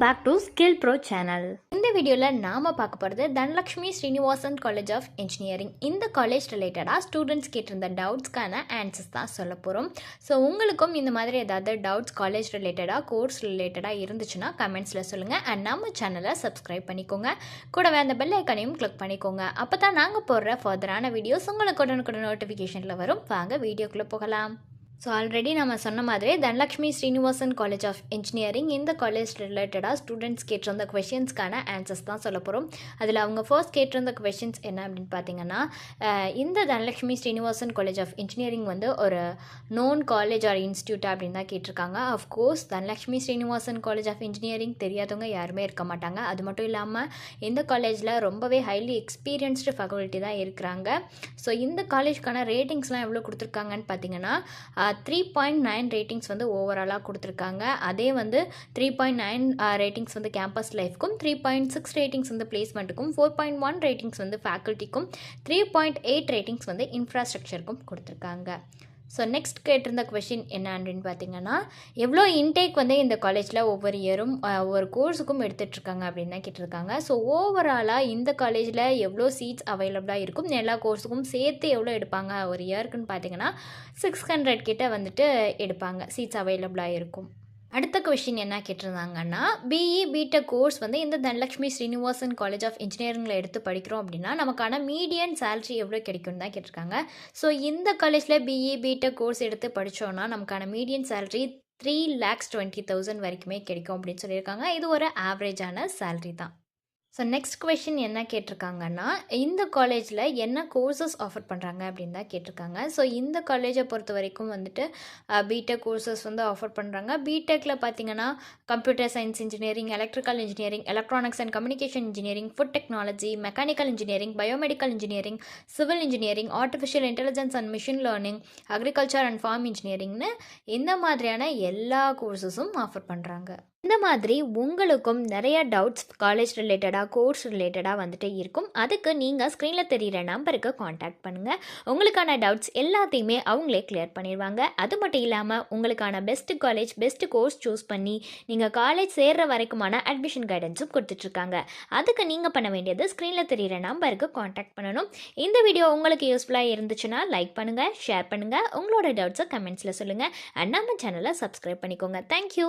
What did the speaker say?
Back to skill bro channel. இந்த வீடியோவில் நாம் பார்க்க போகிறது Dhanalakshmi Srinivasan college of engineering. இந்த காலேஜ் ரிலேட்டடாக ஸ்டூடெண்ட்ஸ் கேட்டிருந்த டவுட்ஸ்க்கான ஆன்சர்ஸ் தான் சொல்ல போகிறோம். ஸோ உங்களுக்கும் இந்த மாதிரி ஏதாவது டவுட்ஸ் காலேஜ் ரிலேட்டடாக கோர்ஸ் ரிலேட்டடாக இருந்துச்சுன்னா கமெண்ட்ஸில் சொல்லுங்கள். அண்ட் நம்ம சேனலை சப்ஸ்கிரைப் பண்ணிக்கோங்க. கூடவே அந்த பெல் ஐக்கானையும் கிளிக் பண்ணிக்கோங்க. அப்போ தான் நாங்கள் போடுற ஃபர்தரான வீடியோஸ் உங்களுக்கு உடனுக்குடன் நோட்டிஃபிகேஷனில் வரும். வாங்க வீடியோக்குள்ளே போகலாம். ஸோ ஆல்ரெடி நம்ம சொன்ன மாதிரி Dhanalakshmi Srinivasan college of engineering இந்த காலேஜ் ரிலேட்டடாக ஸ்டூடெண்ட்ஸ் கேட்டிருந்த கொஷின்ஸ்க்கான ஆன்சர்ஸ் தான் சொல்ல போகிறோம். அதில் அவங்க ஃபர்ஸ்ட் கேட்டிருந்த கொஷின்ஸ் என்ன அப்படின்னு பார்த்தீங்கன்னா, இந்த Dhanalakshmi Srinivasan college of engineering வந்து ஒரு நோன் காலேஜ் ஆர் இன்ஸ்டியூட் அப்படின்னு தான் கேட்டிருக்காங்க. Of course Dhanalakshmi Srinivasan college of engineering தெரியாதவங்க யாருமே இருக்க மாட்டாங்க. அது மட்டும் இல்லாமல் இந்த காலேஜில் ரொம்பவே ஹைலி எக்ஸ்பீரியன்ஸ்டு ஃபேக்கல்ட்டி தான் இருக்கிறாங்க. ஸோ இந்த காலேஜ்க்கான ரேட்டிங்ஸ்லாம் எவ்வளோ கொடுத்துருக்காங்கன்னு பார்த்தீங்கன்னா 3.9 ரேட்டிங்ஸ் வந்து ஓவராலாக கொடுத்துருக்காங்க. அதே வந்து 3.9 ரேட்டிங்ஸ் வந்து கேம்பஸ் லைஃப்க்கும், 3.6 ரேட்டிங்ஸ் வந்து பிளேஸ்மெண்ட்டுக்கும், 4.1 ரேட்டிங்ஸ் வந்து ஃபேக்கல்ட்டிக்கும், 3.8 ரேட்டிங்ஸ் வந்து இன்ஃப்ராஸ்ட்ரக்சருக்கும் கொடுத்துருக்காங்க. ஸோ நெக்ஸ்ட் கேட்டிருந்த கொஷின் என்ன அப்படின்னு பார்த்தீங்கன்னா, எவ்வளோ இன்டேக் வந்து இந்த காலேஜில் ஒவ்வொரு இயரும் ஒவ்வொரு கோர்ஸுக்கும் எடுத்துகிட்ருக்காங்க அப்படின்னு தான் கேட்டிருக்காங்க. ஸோ ஓவராலாக இந்த காலேஜில் எவ்வளோ சீட்ஸ் அவைலபிளாக இருக்கும், எல்லா கோர்ஸுக்கும் சேர்த்து எவ்வளோ எடுப்பாங்க ஒரு இயருக்குன்னு பார்த்தீங்கன்னா 600 கிட்ட வந்துட்டு எடுப்பாங்க, சீட்ஸ் அவைலபிளாக இருக்கும். அடுத்த கொஷின் என்ன கேட்டிருந்தாங்கன்னா, பிஇ பிடெக் கோர்ஸ் வந்து இந்த தனலக்ஷ்மி ஸ்ரீனிவாசன் காலேஜ் ஆஃப் இன்ஜினியரிங்கில் எடுத்து படிக்கிறோம் அப்படின்னா நமக்கான மீடியன் சேலரி எவ்வளோ கிடைக்கும்னு தான் கேட்டிருக்காங்க. ஸோ இந்த காலேஜில் பிஇ பிடெக் கோர்ஸ் எடுத்து படித்தோன்னா நமக்கான மீடியன் சேலரி 3,20,000 வரைக்குமே கிடைக்கும் அப்படின்னு சொல்லியிருக்காங்க. இது ஒரு ஆவரேஜான சேலரி தான். ஸோ நெக்ஸ்ட் கொஷின் என்ன கேட்டிருக்காங்கன்னா, இந்த காலேஜில் என்ன கோர்சஸ் ஆஃபர் பண்ணுறாங்க அப்படின்னு தான் கேட்டிருக்காங்க. ஸோ இந்த காலேஜை பொறுத்த வரைக்கும் வந்துட்டு பிடெக் கோர்சஸ் வந்து ஆஃபர் பண்ணுறாங்க. பிடெக்கில் பார்த்தீங்கன்னா computer science engineering, electrical engineering, electronics and communication engineering, food technology, mechanical engineering, biomedical engineering, civil engineering, artificial intelligence and machine learning, agriculture and farm இன்ஜினியரிங்னு இந்த மாதிரியான எல்லா கோர்சஸும் ஆஃபர் பண்ணுறாங்க. இந்த மாதிரி உங்களுக்கும் நிறைய டவுட்ஸ் காலேஜ் ரிலேட்டடாக கோர்ஸ் ரிலேட்டடாக வந்துட்டு இருக்கும். அதுக்கு நீங்கள் ஸ்க்ரீனில் தெரிகிற நம்பருக்கு காண்டாக்ட் பண்ணுங்கள். உங்களுக்கான டவுட்ஸ் எல்லாத்தையுமே அவங்களே கிளியர் பண்ணிடுவாங்க. அது மட்டும் இல்லாமல் உங்களுக்கான best college best course choose பண்ணி நீங்கள் காலேஜ் சேர்கிற வரைக்குமான அட்மிஷன் கைடன்ஸும் கொடுத்துட்ருக்காங்க. அதுக்கு நீங்கள் பண்ண வேண்டியது ஸ்க்ரீனில் தெரிகிற நம்பருக்கு காண்டாக்ட் பண்ணணும். இந்த வீடியோ உங்களுக்கு யூஸ்ஃபுல்லாக இருந்துச்சுன்னா லைக் பண்ணுங்கள், ஷேர் பண்ணுங்கள், உங்களோட டவுட்ஸை கமெண்ட்ஸில் சொல்லுங்கள். அண்ட் நம்ம சேனலை சப்ஸ்கிரைப் பண்ணிக்கோங்க. தேங்க்யூ.